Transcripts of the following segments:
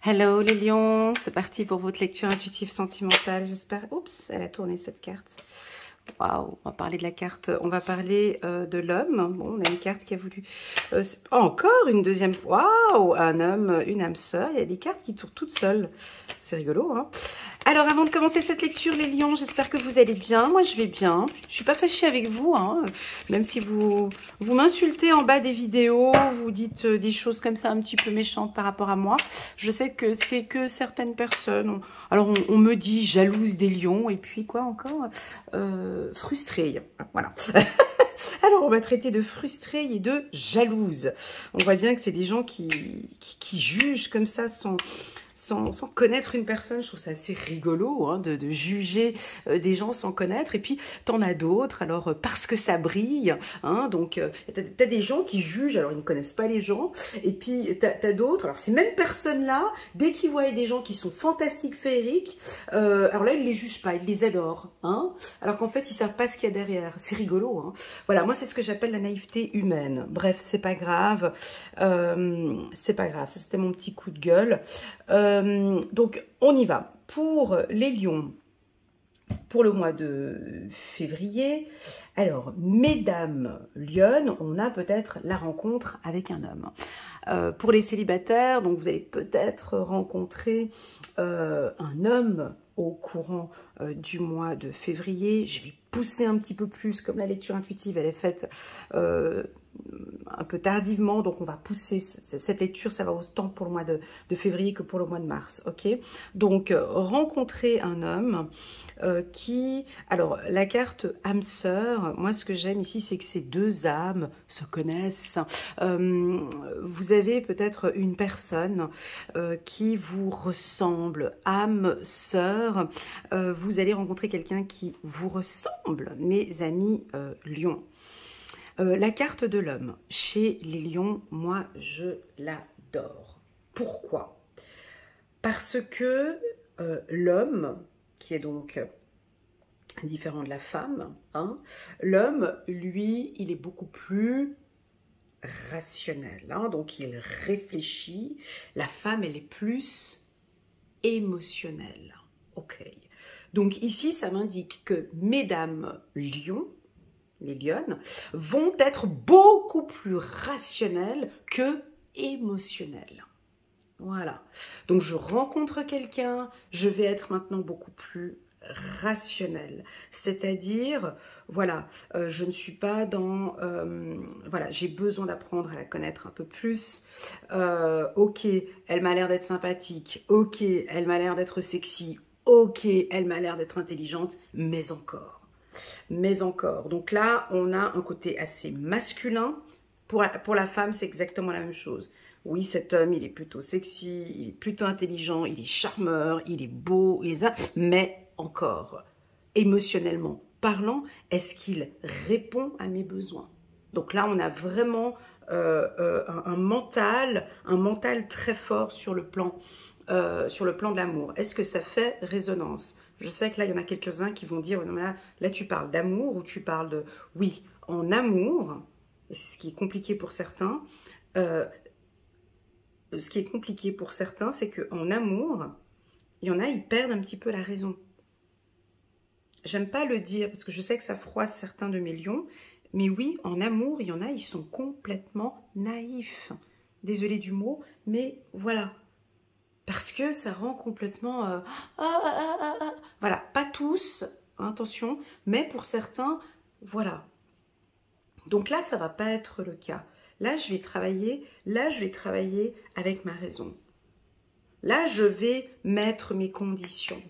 Hello les lions, c'est parti pour votre lecture intuitive sentimentale, j'espère. Oups, elle a tourné cette carte. Waouh, on va parler de la carte, on va parler de l'homme. Bon, on a une carte qui a voulu... encore une deuxième fois. Waouh, un homme, une âme sœur. Il y a des cartes qui tournent toutes seules. C'est rigolo, hein. Alors, avant de commencer cette lecture, les lions, j'espère que vous allez bien. Moi, je vais bien. Je suis pas fâchée avec vous, hein. Même si vous m'insultez en bas des vidéos, vous dites des choses comme ça un petit peu méchantes par rapport à moi. Je sais que c'est que certaines personnes... Alors, on me dit jalouse des lions, et puis quoi encore frustrée. Voilà. Alors, on va traiter de frustrée et de jalouse. On voit bien que c'est des gens qui jugent comme ça sans connaître une personne. Je trouve ça assez rigolo hein, de juger des gens sans connaître. Et puis, t'en as d'autres, alors parce que ça brille. Hein, donc, t'as des gens qui jugent, alors ils ne connaissent pas les gens. Et puis, t'as d'autres, alors ces mêmes personnes-là, dès qu'ils voient des gens qui sont fantastiques, féeriques, alors là, ils les jugent pas, ils les adorent. Hein, alors qu'en fait, ils savent pas ce qu'il y a derrière. C'est rigolo. Hein. Voilà, moi, c'est ce que j'appelle la naïveté humaine. Bref, c'est pas grave. C'est pas grave. Ça, c'était mon petit coup de gueule. Donc, on y va. Pour les lions, pour le mois de février, alors, mesdames lionnes, on a peut-être la rencontre avec un homme. Pour les célibataires, donc vous allez peut-être rencontrer un homme au courant du mois de février. Je vais pousser un petit peu plus, comme la lecture intuitive, elle est faite un peu tardivement, donc on va pousser cette lecture, ça va autant pour le mois de février que pour le mois de mars, ok? Donc, rencontrer un homme qui... Alors, la carte âme sœur, moi ce que j'aime ici, c'est que ces deux âmes se connaissent. Vous avez peut-être une personne qui vous ressemble, âme sœur, vous allez rencontrer quelqu'un qui vous ressemble, mes amis lions. La carte de l'homme, chez les lions, moi, je l'adore. Pourquoi? Parce que l'homme, qui est donc différent de la femme, hein, l'homme, lui, il est beaucoup plus rationnel. Hein, donc, il réfléchit. La femme, elle est plus émotionnelle. Ok. Donc, ici, ça m'indique que mesdames lions, les lionnes, vont être beaucoup plus rationnelles que émotionnelles. Voilà. Donc, je rencontre quelqu'un, je vais être maintenant beaucoup plus rationnelle. C'est-à-dire, voilà, je ne suis pas dans... voilà, j'ai besoin d'apprendre à la connaître un peu plus. Ok, elle m'a l'air d'être sympathique. Ok, elle m'a l'air d'être sexy. Ok, elle m'a l'air d'être intelligente, mais encore. Mais encore. Donc là, on a un côté assez masculin. Pour la femme, c'est exactement la même chose. Oui, cet homme, il est plutôt sexy, il est plutôt intelligent, il est charmeur, il est beau, mais encore, émotionnellement parlant, est-ce qu'il répond à mes besoins? Donc là, on a vraiment un mental très fort sur le plan de l'amour. Est-ce que ça fait résonance? Je sais que là, il y en a quelques-uns qui vont dire, oh non, mais là, tu parles d'amour ou tu parles de... Oui, en amour, et c'est ce qui est compliqué pour certains, c'est qu'en amour, il y en a, ils perdent un petit peu la raison. J'aime pas le dire, parce que je sais que ça froisse certains de mes lions, mais oui, en amour, il y en a, ils sont complètement naïfs. Désolée du mot, mais voilà. Parce que ça rend complètement... Voilà, pas tous, hein, attention, mais pour certains, voilà. Donc là, ça ne va pas être le cas. Là, je vais travailler avec ma raison. Là, je vais mettre mes conditions.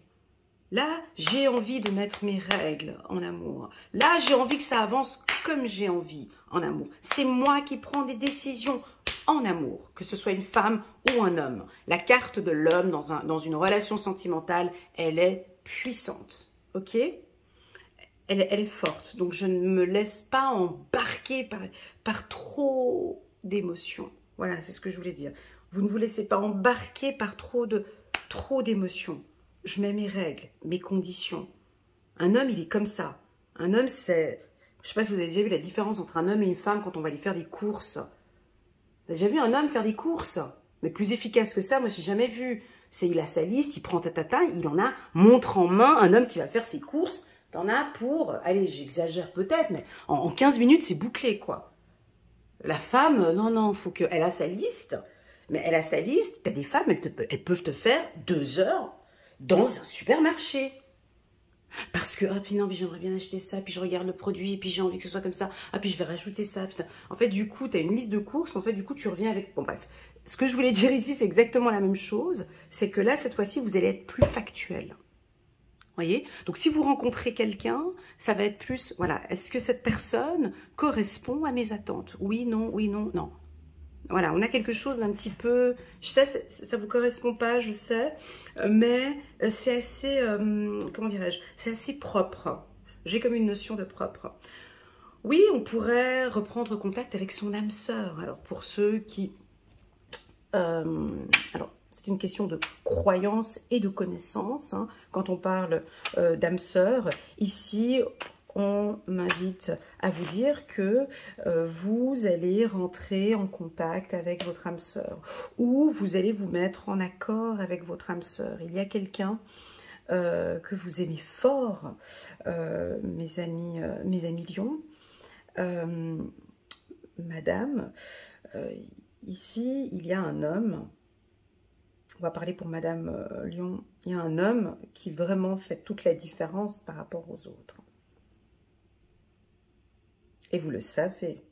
Là, j'ai envie de mettre mes règles en amour. Là, j'ai envie que ça avance comme j'ai envie en amour. C'est moi qui prends des décisions en amour, que ce soit une femme ou un homme. La carte de l'homme dans une relation sentimentale, elle est puissante, ok? Elle est forte, donc je ne me laisse pas embarquer par trop d'émotions. Voilà, c'est ce que je voulais dire. Vous ne vous laissez pas embarquer par trop d'émotions. Je mets mes règles, mes conditions. Un homme, il est comme ça. Un homme, c'est... Je ne sais pas si vous avez déjà vu la différence entre un homme et une femme quand on va aller faire des courses. Vous avez déjà vu un homme faire des courses? Mais plus efficace que ça, moi, j'ai jamais vu. C'est, il a sa liste, il prend tata, il en a montre en main, un homme qui va faire ses courses. T'en as pour, allez, j'exagère peut-être, mais en 15 minutes, c'est bouclé, quoi. La femme, non, faut que, elle a sa liste, mais elle a sa liste. T'as des femmes, elles peuvent te faire 2 heures dans un supermarché. Parce que, ah, puis non, puis j'aimerais bien acheter ça, puis je regarde le produit, puis j'ai envie que ce soit comme ça, ah, puis je vais rajouter ça, putain. En fait, du coup, tu as une liste de courses, mais en fait, du coup, tu reviens avec... Bon, bref. Ce que je voulais dire ici, c'est exactement la même chose, c'est que là, cette fois-ci, vous allez être plus factuel. Voyez? Donc, si vous rencontrez quelqu'un, ça va être plus, voilà, est-ce que cette personne correspond à mes attentes? Oui, non, non. Voilà, on a quelque chose d'un petit peu, je sais, ça vous correspond pas, je sais, mais c'est assez, comment dirais-je, c'est assez propre. J'ai comme une notion de propre. Oui, on pourrait reprendre contact avec son âme sœur. Alors, pour ceux qui... alors, c'est une question de croyance et de connaissance, hein, quand on parle d'âme sœur. Ici, on m'invite à vous dire que vous allez rentrer en contact avec votre âme sœur ou vous allez vous mettre en accord avec votre âme sœur. Il y a quelqu'un que vous aimez fort, mes amis lions. Madame, ici, il y a un homme, on va parler pour Madame Lion, il y a un homme qui vraiment fait toute la différence par rapport aux autres. Et vous le savez.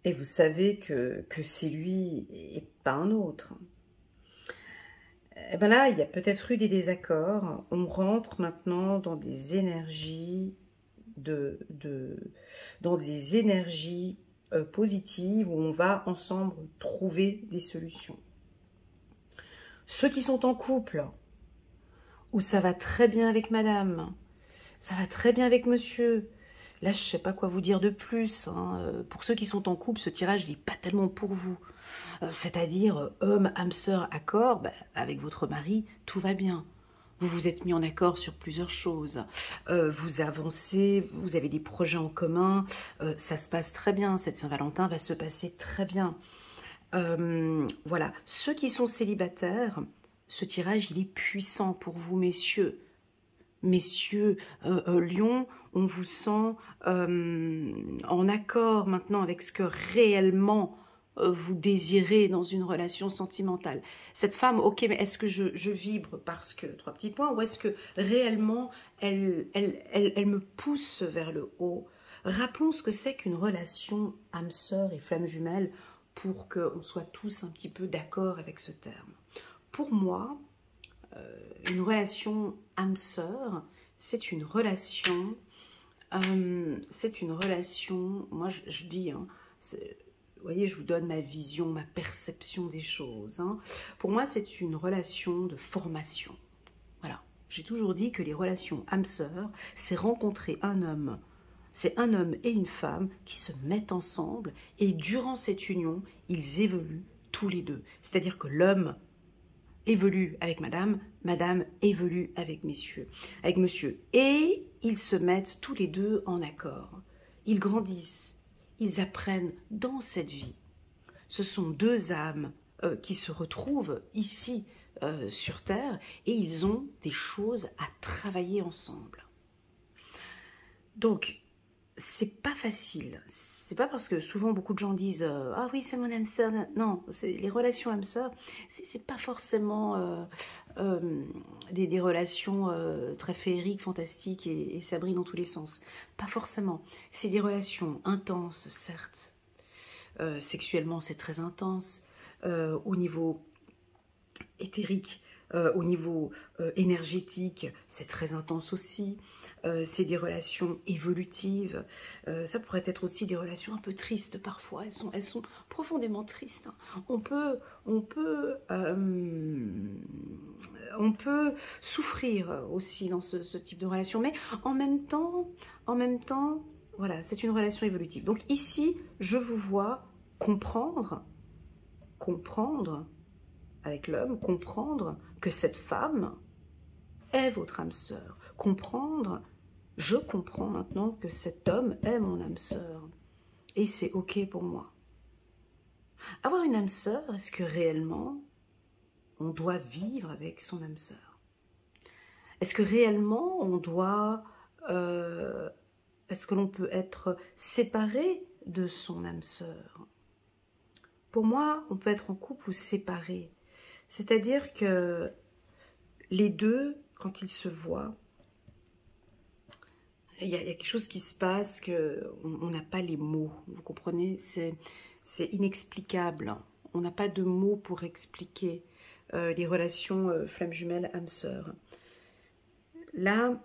Et vous savez que c'est lui et pas un autre. Et bien là, il y a peut-être eu des désaccords. On rentre maintenant dans des énergies dans des énergies positives où on va ensemble trouver des solutions. Ceux qui sont en couple, où ça va très bien avec madame, ça va très bien avec monsieur. Là, je ne sais pas quoi vous dire de plus. Hein. Pour ceux qui sont en couple, ce tirage n'est pas tellement pour vous. C'est-à-dire, homme, âme sœur, accord, bah, avec votre mari, tout va bien. Vous vous êtes mis en accord sur plusieurs choses. Vous avancez, vous avez des projets en commun. Ça se passe très bien. Cette Saint-Valentin va se passer très bien. Voilà. Ceux qui sont célibataires, ce tirage, il est puissant pour vous, messieurs. Messieurs, Lion, on vous sent en accord maintenant avec ce que réellement vous désirez dans une relation sentimentale. Cette femme, ok, mais est-ce que je vibre parce que, 3 petits points, ou est-ce que réellement elle me pousse vers le haut? Rappelons ce que c'est qu'une relation âme-sœur et flamme jumelle pour qu'on soit tous un petit peu d'accord avec ce terme. Pour moi, une relation âme-sœur, c'est une relation, moi je dis, hein, vous voyez, je vous donne ma vision, ma perception des choses. Hein. Pour moi, c'est une relation de formation. Voilà. J'ai toujours dit que les relations âme-sœur, c'est rencontrer un homme. C'est un homme et une femme qui se mettent ensemble et durant cette union, ils évoluent tous les deux. C'est-à-dire que l'homme évolue avec madame, madame évolue avec monsieur. Et ils se mettent tous les deux en accord. Ils grandissent. Ils apprennent dans cette vie. Ce sont 2 âmes qui se retrouvent ici sur Terre et ils ont des choses à travailler ensemble. Donc, c'est pas facile. C'est pas parce que souvent beaucoup de gens disent ah oui, c'est mon âme sœur. Non, les relations âme sœur, c'est pas forcément des relations très féeriques, fantastiques et sabrines dans tous les sens. Pas forcément. C'est des relations intenses, certes. Sexuellement, c'est très intense. Au niveau éthérique, au niveau énergétique, c'est très intense aussi. C'est des relations évolutives. Ça pourrait être aussi des relations un peu tristes parfois. Elles sont profondément tristes. Hein. On peut souffrir aussi dans ce type de relation, mais en même temps, voilà, c'est une relation évolutive. Donc ici, je vous vois comprendre avec l'homme, comprendre que cette femme est votre âme sœur. Je comprends maintenant que cet homme est mon âme sœur. Et c'est ok pour moi. Avoir une âme sœur, est-ce que réellement on doit vivre avec son âme sœur? Est-ce que réellement on doit... est-ce que l'on peut être séparé de son âme sœur? Pour moi, on peut être en couple ou séparé. C'est-à-dire que les deux, quand ils se voient, il y a quelque chose qui se passe qu'on n'a pas les mots. Vous comprenez? C'est inexplicable. On n'a pas de mots pour expliquer les relations flamme jumelle, âme sœur. Là,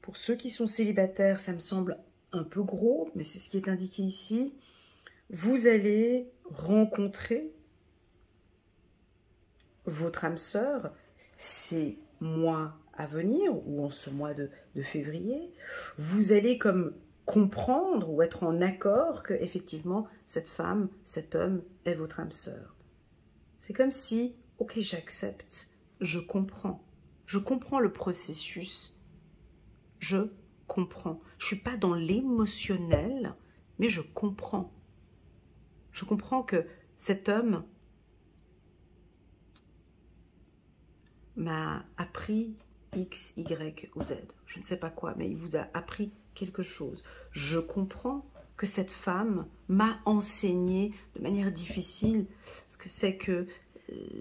pour ceux qui sont célibataires, ça me semble un peu gros, mais c'est ce qui est indiqué ici. Vous allez rencontrer votre âme sœur ces mois à venir, ou en ce mois de février. Vous allez comme comprendre ou être en accord que effectivement cette femme, cet homme est votre âme sœur. C'est comme si, ok, j'accepte, je comprends le processus, je comprends. Je ne suis pas dans l'émotionnel, mais je comprends. Je comprends que cet homme m'a appris X, Y ou Z. Je ne sais pas quoi, mais il vous a appris quelque chose. Je comprends que cette femme m'a enseigné de manière difficile ce que c'est que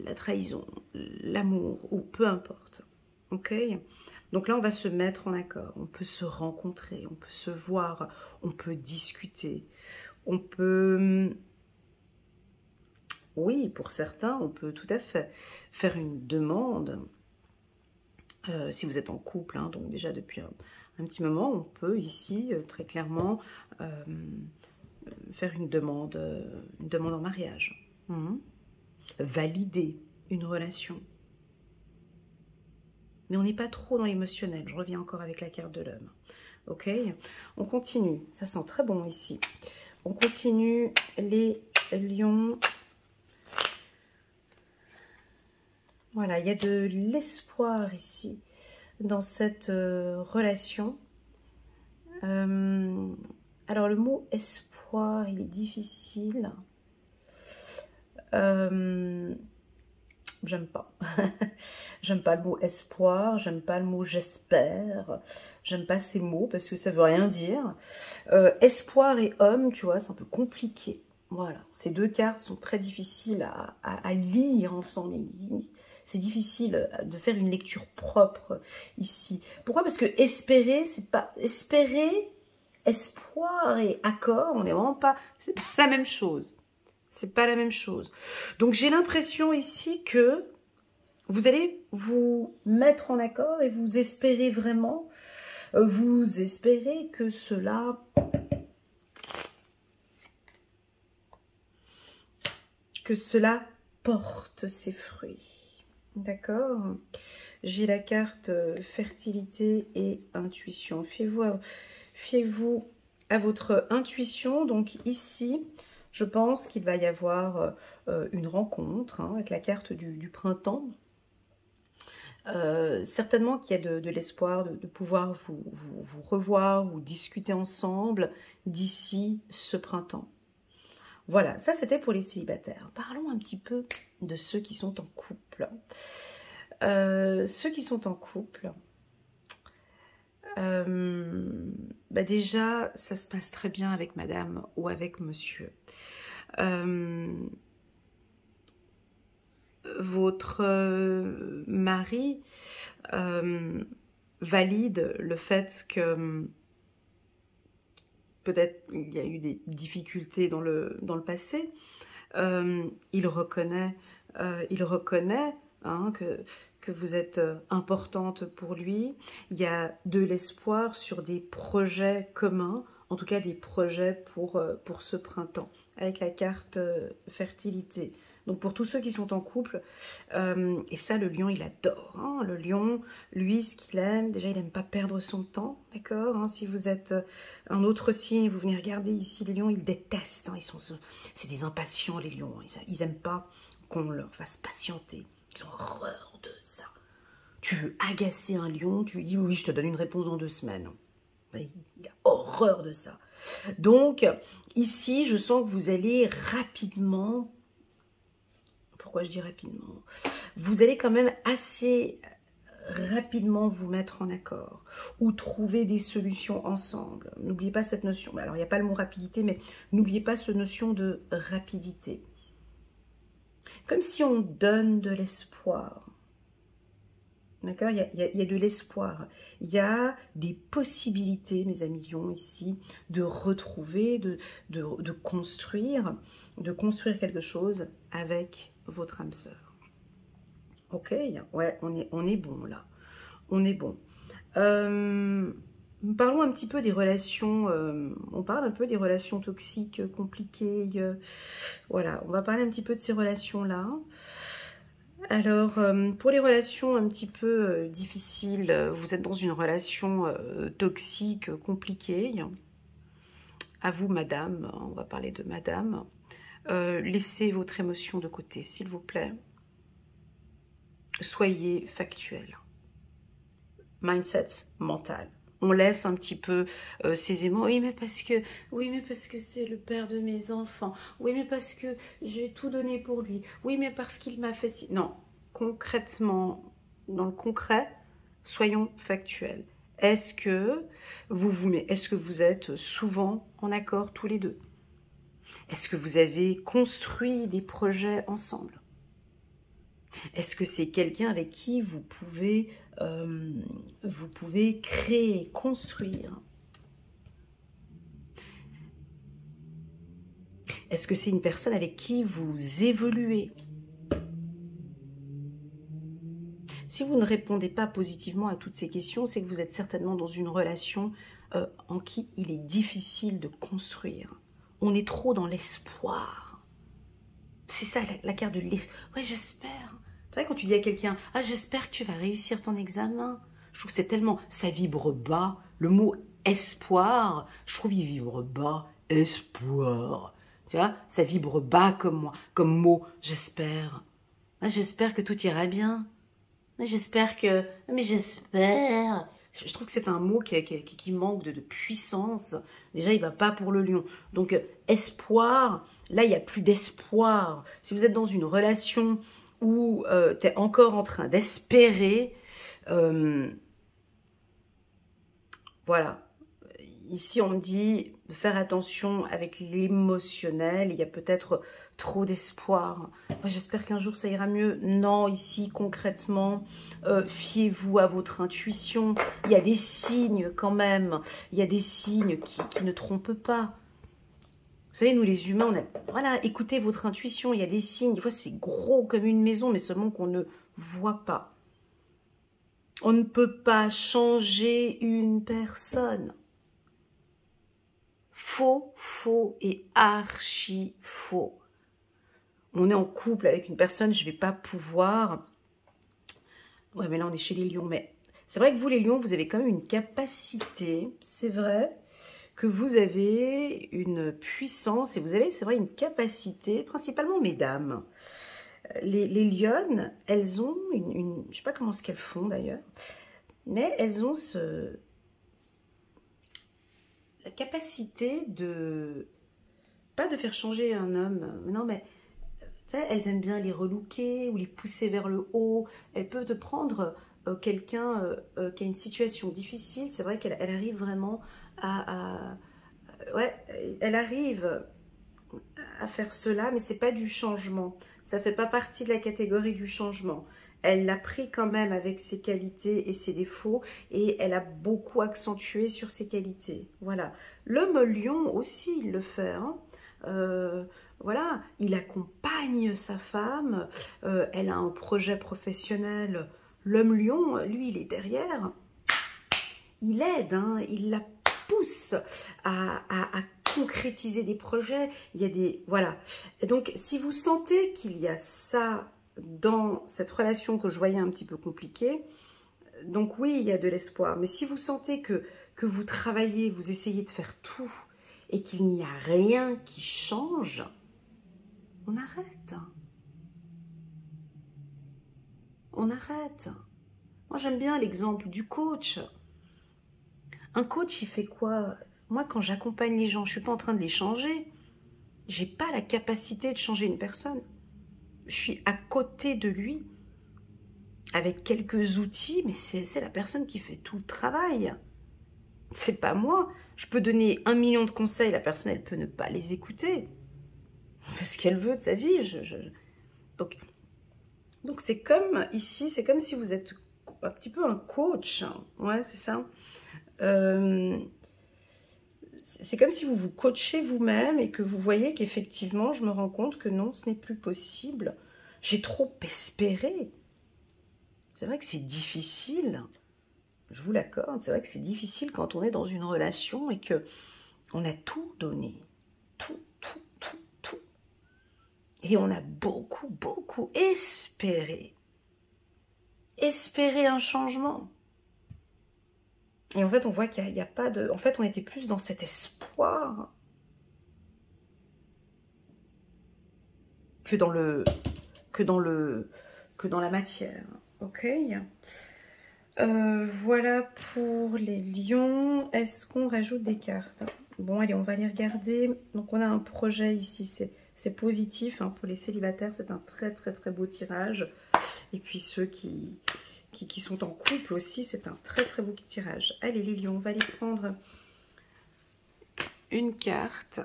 la trahison, l'amour, ou peu importe. Ok ? Donc là, on va se mettre en accord. On peut se rencontrer, on peut se voir, on peut discuter, on peut... Oui, pour certains, on peut tout à fait faire une demande. Si vous êtes en couple, hein, donc déjà depuis un petit moment, on peut ici très clairement faire une demande en mariage. Valider une relation. Mais on n'est pas trop dans l'émotionnel. Je reviens encore avec la carte de l'homme. Ok, on continue. Ça sent très bon ici. On continue les lions. Voilà, il y a de l'espoir ici dans cette relation. Alors le mot espoir, il est difficile. J'aime pas. J'aime pas le mot espoir, j'aime pas le mot j'espère. J'aime pas ces mots parce que ça veut rien dire. Espoir et homme, tu vois, c'est un peu compliqué. Voilà, ces deux cartes sont très difficiles à lire ensemble. C'est difficile de faire une lecture propre ici. Pourquoi? Parce que espérer, c'est pas... Espérer, espoir et accord, on n'est vraiment pas... C'est pas la même chose. C'est pas la même chose. Donc j'ai l'impression ici que vous allez vous mettre en accord et vous espérez vraiment... Vous espérez que cela... porte ses fruits. D'accord? J'ai la carte fertilité et intuition. Fiez-vous à votre intuition. Donc ici, je pense qu'il va y avoir une rencontre hein, avec la carte du printemps. Certainement qu'il y a de l'espoir de pouvoir vous revoir ou discuter ensemble d'ici ce printemps. Voilà, ça c'était pour les célibataires. Parlons un petit peu de ceux qui sont en couple. Ceux qui sont en couple, déjà, ça se passe très bien avec madame ou avec monsieur. Votre mari valide le fait que peut-être il y a eu des difficultés dans le passé. Il reconnaît hein, que vous êtes importante pour lui. Il y a de l'espoir sur des projets communs, en tout cas des projets pour ce printemps, avec la carte fertilité. Donc pour tous ceux qui sont en couple, et ça le lion il adore, hein, le lion, lui ce qu'il aime, déjà il n'aime pas perdre son temps, d'accord hein, si vous êtes un autre signe, vous venez regarder ici les lions, ils détestent, hein, c'est des impatients les lions, ils n'aiment pas qu'on leur fasse patienter, ils ont horreur de ça. Tu veux agacer un lion, tu lui dis oui je te donne une réponse dans 2 semaines, il a horreur de ça. Donc, ici, je sens que vous allez rapidement... Pourquoi je dis rapidement? Vous allez quand même assez rapidement vous mettre en accord ou trouver des solutions ensemble. N'oubliez pas cette notion. Alors, il n'y a pas le mot rapidité, mais n'oubliez pas cette notion de rapidité. Comme si on donne de l'espoir. D'accord, il y a de l'espoir. Il y a des possibilités, mes amis lions, ici, de retrouver, de construire quelque chose avec votre âme sœur. Ok, ouais, on est bon là. On est bon. Parlons un petit peu des relations. On parle un peu des relations toxiques, compliquées. Voilà, on va parler un petit peu de ces relations-là. Alors, pour les relations un petit peu difficiles, vous êtes dans une relation toxique, compliquée. À vous, madame, on va parler de madame. Laissez votre émotion de côté, s'il vous plaît. Soyez factuel. Mindset mental. On laisse un petit peu ces émotions. Oui, mais parce que c'est le père de mes enfants. Oui, mais parce que j'ai tout donné pour lui. Oui, mais parce qu'il m'a fait ci. Non, concrètement, dans le concret, soyons factuels. Est-ce que vous êtes souvent en accord tous les deux? Est-ce que vous avez construit des projets ensemble? Est-ce que c'est quelqu'un avec qui vous pouvez créer, construire? Est-ce que c'est une personne avec qui vous évoluez? Si vous ne répondez pas positivement à toutes ces questions, c'est que vous êtes certainement dans une relation en qui il est difficile de construire. On est trop dans l'espoir. C'est ça la carte de l'espoir. Ouais, j'espère. C'est vrai quand tu dis à quelqu'un, ah j'espère que tu vas réussir ton examen. Je trouve que c'est tellement, ça vibre bas. Le mot espoir, je trouve il vibre bas. Espoir. Tu vois, ça vibre bas comme moi, comme mot. J'espère. Ah, j'espère que tout ira bien. J'espère que... Mais j'espère... Je trouve que c'est un mot qui manque de puissance. Déjà, il ne va pas pour le lion. Donc, espoir, là, il n'y a plus d'espoir. Si vous êtes dans une relation où tu es encore en train d'espérer, voilà. Ici, on dit de faire attention avec l'émotionnel. Il y a peut-être trop d'espoir. J'espère qu'un jour, ça ira mieux. Non, ici, concrètement, fiez-vous à votre intuition. Il y a des signes quand même. Il y a des signes qui ne trompent pas. Vous savez, nous, les humains, voilà, écoutez votre intuition. Il y a des signes. Des fois, c'est gros comme une maison, mais seulement qu'on ne voit pas. On ne peut pas changer une personne. Faux, faux et archi faux. On est en couple avec une personne, je ne vais pas pouvoir... Ouais, mais là, on est chez les lions. Mais c'est vrai que vous, les lions, vous avez quand même une capacité. C'est vrai que vous avez une puissance et vous avez, c'est vrai, une capacité, principalement mesdames. Les lionnes, elles ont une... Je ne sais pas comment ce qu'elles font d'ailleurs, mais elles ont la capacité de... Pas de faire changer un homme, non mais... Elles aiment bien les relooker ou les pousser vers le haut. Elles peuvent te prendre quelqu'un qui a une situation difficile. C'est vrai qu'elle arrive vraiment ouais, elle arrive à faire cela, mais c'est pas du changement. Ça fait pas partie de la catégorie du changement. Elle l'a pris quand même avec ses qualités et ses défauts et elle a beaucoup accentué sur ses qualités. Voilà. L'homme lion aussi, il le fait. Hein. Voilà, il accompagne sa femme, elle a un projet professionnel. L'homme lion, lui, il est derrière. Il aide, hein, il la pousse à concrétiser des projets. Il y a des... Voilà. Et donc, si vous sentez qu'il y a ça dans cette relation que je voyais un petit peu compliquée, donc oui, il y a de l'espoir. Mais si vous sentez que vous travaillez, vous essayez de faire tout et qu'il n'y a rien qui change, on arrête. On arrête. Moi, j'aime bien l'exemple du coach. Un coach, il fait quoi? Moi, quand j'accompagne les gens, je ne suis pas en train de les changer. Je n'ai pas la capacité de changer une personne. Je suis à côté de lui, avec quelques outils, mais c'est la personne qui fait tout le travail. C'est pas moi. Je peux donner 1 million de conseils, la personne, elle peut ne pas les écouter. Parce qu'elle veut de sa vie. Donc c'est comme ici, c'est comme si vous êtes un petit peu un coach. Ouais, c'est ça. C'est comme si vous vous coachez vous-même et que vous voyez qu'effectivement, je me rends compte que non, ce n'est plus possible. J'ai trop espéré. C'est vrai que c'est difficile. Je vous l'accorde, c'est vrai que c'est difficile quand on est dans une relation et que on a tout donné. Tout. Et on a beaucoup espéré. Espérer un changement. Et en fait, on voit qu'il n'y a pas de... En fait, on était plus dans cet espoir que dans la matière. Ok. Voilà pour les lions. Est-ce qu'on rajoute des cartes? Bon, allez, on va les regarder. Donc, on a un projet ici. C'est positif. Hein, pour les célibataires, c'est un très beau tirage. Et puis, ceux qui sont en couple aussi, c'est un très beau tirage. Allez, les lions, on va aller prendre une carte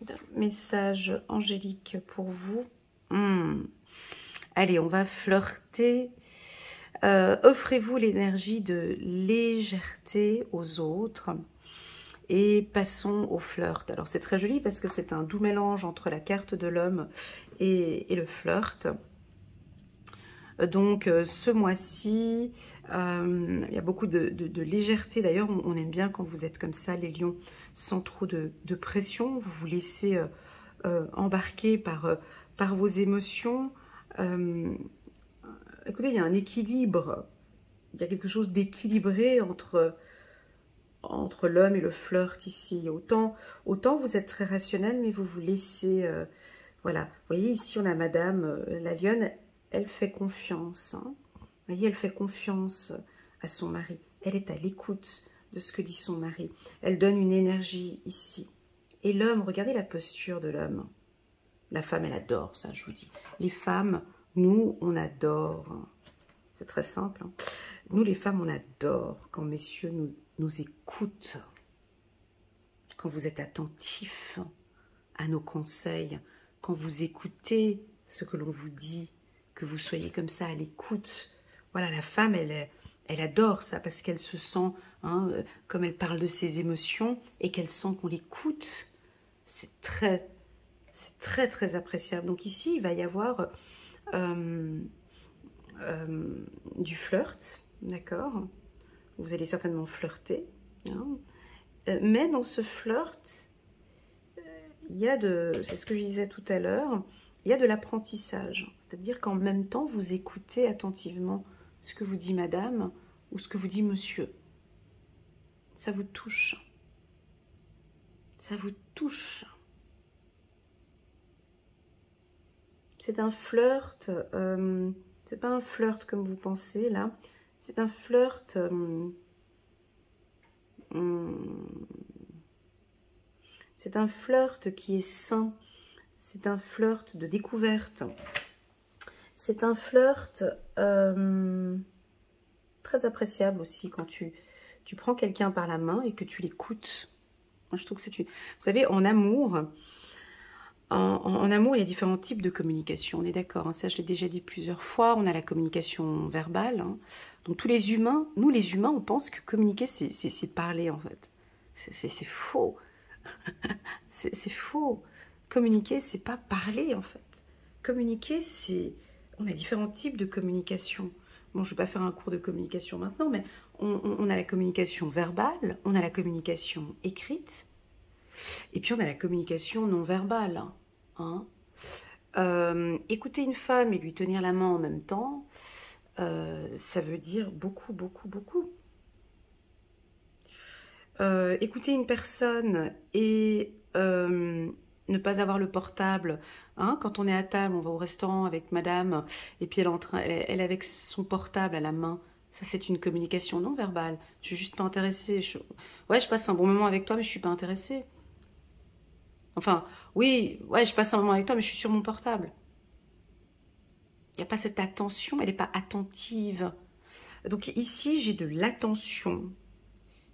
d'un message angélique pour vous. Allez, on va flirter. Offrez-vous l'énergie de légèreté aux autres et passons au flirt. Alors c'est très joli parce que c'est un doux mélange entre la carte de l'homme et le flirt. Donc ce mois-ci, il y a beaucoup de légèreté. D'ailleurs, on aime bien quand vous êtes comme ça, les lions, sans trop de pression. Vous vous laissez embarquer par vos émotions. Écoutez, il y a un équilibre. Il y a quelque chose d'équilibré entre l'homme et le flirt ici. Autant vous êtes très rationnel, mais vous vous laissez... voilà. Vous voyez, ici, on a madame la lionne. Elle fait confiance. Hein. Vous voyez, elle fait confiance à son mari. Elle est à l'écoute de ce que dit son mari. Elle donne une énergie ici. Et l'homme, regardez la posture de l'homme. La femme, elle adore ça, je vous dis. Les femmes, nous, on adore. C'est très simple. Hein. Nous, les femmes, on adore quand messieurs nous écoutent. Quand vous êtes attentifs à nos conseils. Quand vous écoutez ce que l'on vous dit. Que vous soyez comme ça à l'écoute. Voilà, la femme, elle adore ça parce qu'elle se sent, hein, comme elle parle de ses émotions et qu'elle sent qu'on l'écoute. C'est très appréciable. Donc ici, il va y avoir du flirt, d'accord? Vous allez certainement flirter. Hein, mais dans ce flirt, il y a c'est ce que je disais tout à l'heure, il y a de l'apprentissage. C'est-à-dire qu'en même temps, vous écoutez attentivement ce que vous dit madame ou ce que vous dit monsieur. Ça vous touche. Ça vous touche. C'est un flirt, c'est pas un flirt comme vous pensez là. C'est un flirt... c'est un flirt qui est sain. C'est un flirt de découverte. C'est un flirt très appréciable aussi quand tu prends quelqu'un par la main et que tu l'écoutes. Moi, je trouve que c'est une... Vous savez, en amour, il y a différents types de communication. On est d'accord, hein, ça je l'ai déjà dit plusieurs fois. On a la communication verbale. Hein. Donc tous les humains, nous les humains, on pense que communiquer, c'est parler en fait. C'est faux. C'est faux. Communiquer, c'est pas parler en fait. Communiquer, c'est... On a différents types de communication. Bon, je ne vais pas faire un cours de communication maintenant, mais on a la communication verbale, on a la communication écrite, et puis on a la communication non verbale. Hein. Écouter une femme et lui tenir la main en même temps, ça veut dire beaucoup. Écouter une personne et... ne pas avoir le portable, hein, quand on est à table, on va au restaurant avec madame, et puis elle est avec son portable à la main, Ça, c'est une communication non verbale. Je suis juste pas intéressée. Ouais, je passe un bon moment avec toi, mais je suis pas intéressée. Enfin, oui, ouais, je passe un moment avec toi, mais je suis sur mon portable. Il n'y a pas cette attention, elle n'est pas attentive. Donc ici, j'ai de l'attention.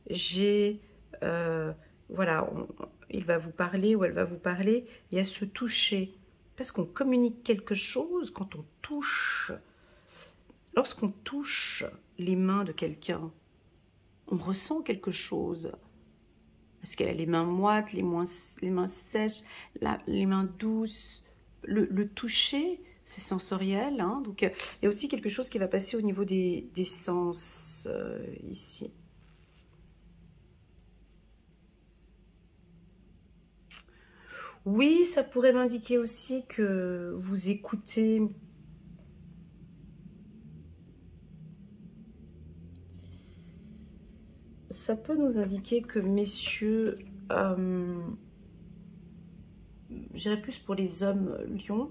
J'ai, voilà, il va vous parler ou elle va vous parler. Il y a ce toucher. Parce qu'on communique quelque chose quand on touche. Lorsqu'on touche les mains de quelqu'un, on ressent quelque chose. Parce qu'elle a les mains moites, les mains sèches, les mains douces. Le toucher, c'est sensoriel. Hein, donc, il y a aussi quelque chose qui va passer au niveau des sens ici. Oui, ça pourrait m'indiquer aussi que vous écoutez. Ça peut nous indiquer que, messieurs, j'irais plus pour les hommes lions,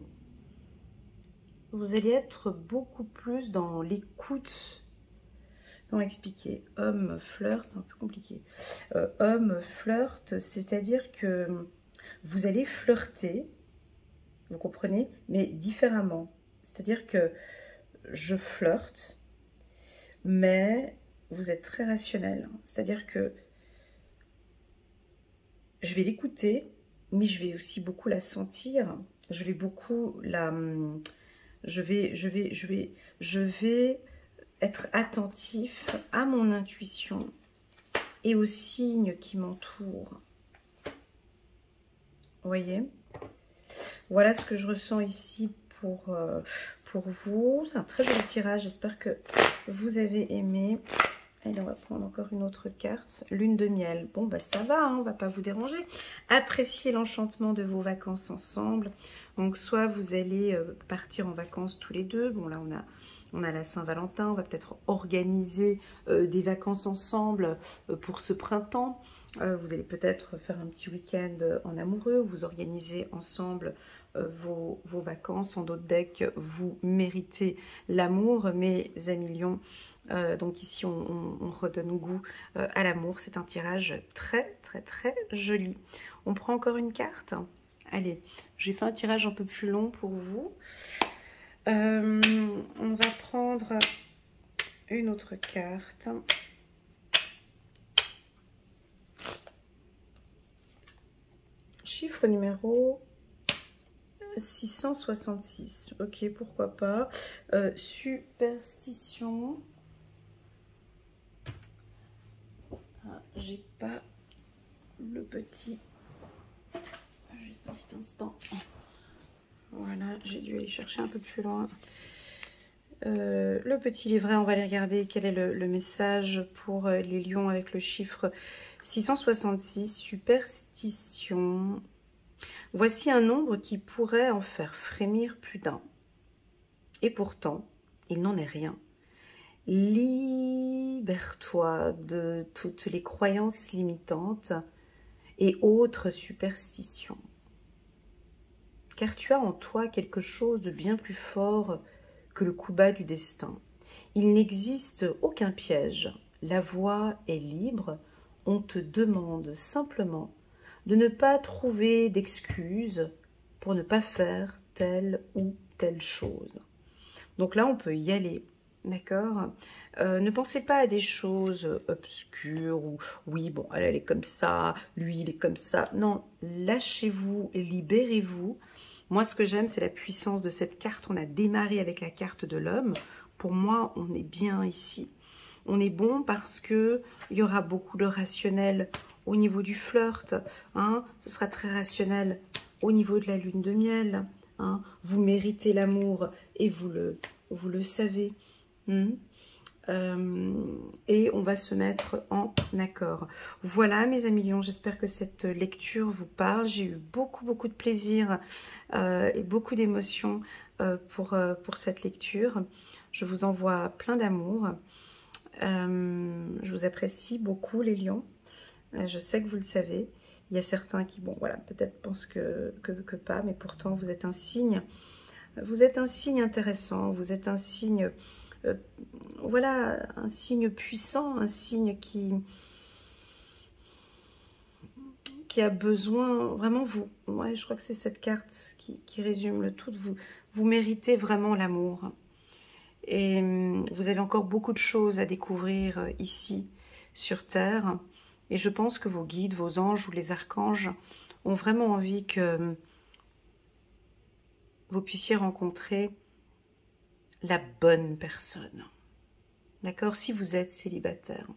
vous allez être beaucoup plus dans l'écoute. Comment expliquer? Homme flirt, c'est un peu compliqué. Homme flirt, c'est-à-dire que vous allez flirter, vous comprenez, mais différemment. C'est-à-dire que je flirte, mais vous êtes très rationnel. C'est-à-dire que je vais l'écouter, mais je vais aussi beaucoup la sentir. Je vais beaucoup la... Je vais être attentif à mon intuition et aux signes qui m'entourent. Vous voyez? Voilà ce que je ressens ici pour vous. C'est un très joli tirage. J'espère que vous avez aimé. Allez, on va prendre encore une autre carte. Lune de miel. Bon, bah ça va, hein, on va pas vous déranger. Appréciez l'enchantement de vos vacances ensemble. Donc, soit vous allez partir en vacances tous les deux. Bon, là, on a la Saint-Valentin. On va peut-être organiser des vacances ensemble pour ce printemps. Vous allez peut-être faire un petit week-end en amoureux. Vous organisez ensemble vos vacances. En d'autres decks, vous méritez l'amour, mes amis lions. Donc ici, on redonne goût à l'amour. C'est un tirage très, très, très joli. On prend encore une carte. Allez, j'ai fait un tirage un peu plus long pour vous. On va prendre une autre carte. Chiffre numéro 666. Ok, pourquoi pas. Superstition. Ah, j'ai pas le petit. Juste un petit instant. Voilà, j'ai dû aller chercher un peu plus loin. Le petit livret, on va aller regarder quel est le message pour les lions avec le chiffre 666. Superstition. Voici un nombre qui pourrait en faire frémir plus d'un. Et pourtant, il n'en est rien. Libère-toi de toutes les croyances limitantes et autres superstitions. Car tu as en toi quelque chose de bien plus fort que le coup bas du destin. Il n'existe aucun piège. La voie est libre. On te demande simplement de ne pas trouver d'excuses pour ne pas faire telle ou telle chose. Donc là, on peut y aller, d'accord? Ne pensez pas à des choses obscures ou oui, bon, elle est comme ça, lui, il est comme ça. Non, lâchez-vous, libérez-vous. Moi, ce que j'aime, c'est la puissance de cette carte. On a démarré avec la carte de l'homme. Pour moi, on est bien ici. On est bon parce que il y aura beaucoup de rationnel au niveau du flirt. Hein, ce sera très rationnel au niveau de la lune de miel. Hein, vous méritez l'amour et vous le savez. Et on va se mettre en accord. Voilà mes amis lions, j'espère que cette lecture vous parle. J'ai eu beaucoup de plaisir et beaucoup d'émotions pour cette lecture. Je vous envoie plein d'amour. Je vous apprécie beaucoup les lions. Je sais que vous le savez. Il y a certains qui, bon voilà, peut-être pensent que pas, mais pourtant vous êtes un signe. Vous êtes un signe intéressant, vous êtes un signe voilà, un signe puissant, un signe qui a besoin, vraiment vous, ouais, je crois que c'est cette carte qui résume le tout, vous méritez vraiment l'amour. Et vous avez encore beaucoup de choses à découvrir ici, sur Terre. Et je pense que vos guides, vos anges ou les archanges ont vraiment envie que vous puissiez rencontrer la bonne personne. D'accord? Si vous êtes célibataire.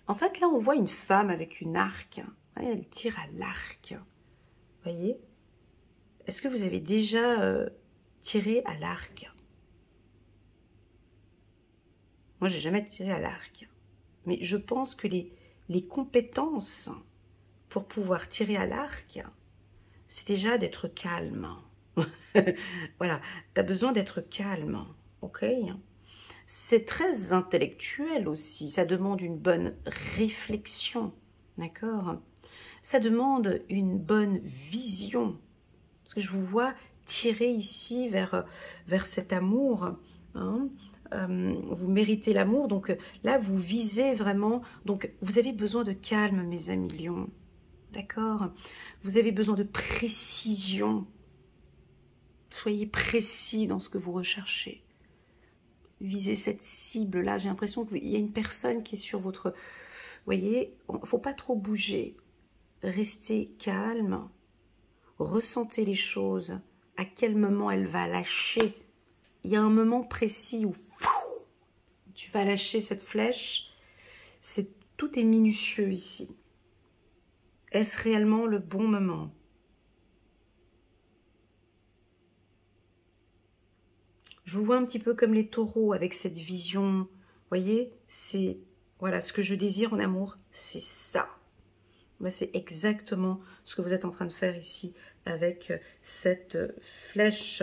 En fait, là, on voit une femme avec une arc. Ouais, elle tire à l'arc. Voyez? Est-ce que vous avez déjà tiré à l'arc? Moi, j'ai jamais tiré à l'arc. Mais je pense que les compétences pour pouvoir tirer à l'arc, c'est déjà d'être calme. Voilà, tu as besoin d'être calme, ok? C'est très intellectuel aussi, ça demande une bonne réflexion, d'accord? Ça demande une bonne vision, parce que je vous vois tirer ici vers cet amour, hein? Vous méritez l'amour, donc là vous visez vraiment, donc vous avez besoin de calme mes amis lions, d'accord? Vous avez besoin de précision, soyez précis dans ce que vous recherchez. Visez cette cible-là. J'ai l'impression qu'il y a une personne qui est sur votre... Vous voyez, il ne faut pas trop bouger. Restez calme. Ressentez les choses. À quel moment elle va lâcher. Il y a un moment précis où tu vas lâcher cette flèche. Tout est minutieux ici. Est-ce réellement le bon moment ? Je vous vois un petit peu comme les taureaux avec cette vision. Vous voyez, c'est voilà ce que je désire en amour, c'est ça. C'est exactement ce que vous êtes en train de faire ici avec cette flèche.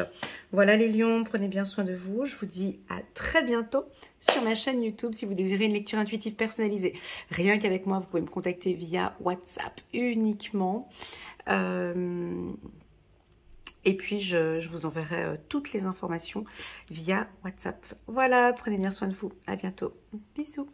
Voilà les lions, prenez bien soin de vous. Je vous dis à très bientôt sur ma chaîne YouTube si vous désirez une lecture intuitive personnalisée. Rien qu'avec moi, vous pouvez me contacter via WhatsApp uniquement. Et puis, je vous enverrai toutes les informations via WhatsApp. Voilà, prenez bien soin de vous. À bientôt. Bisous.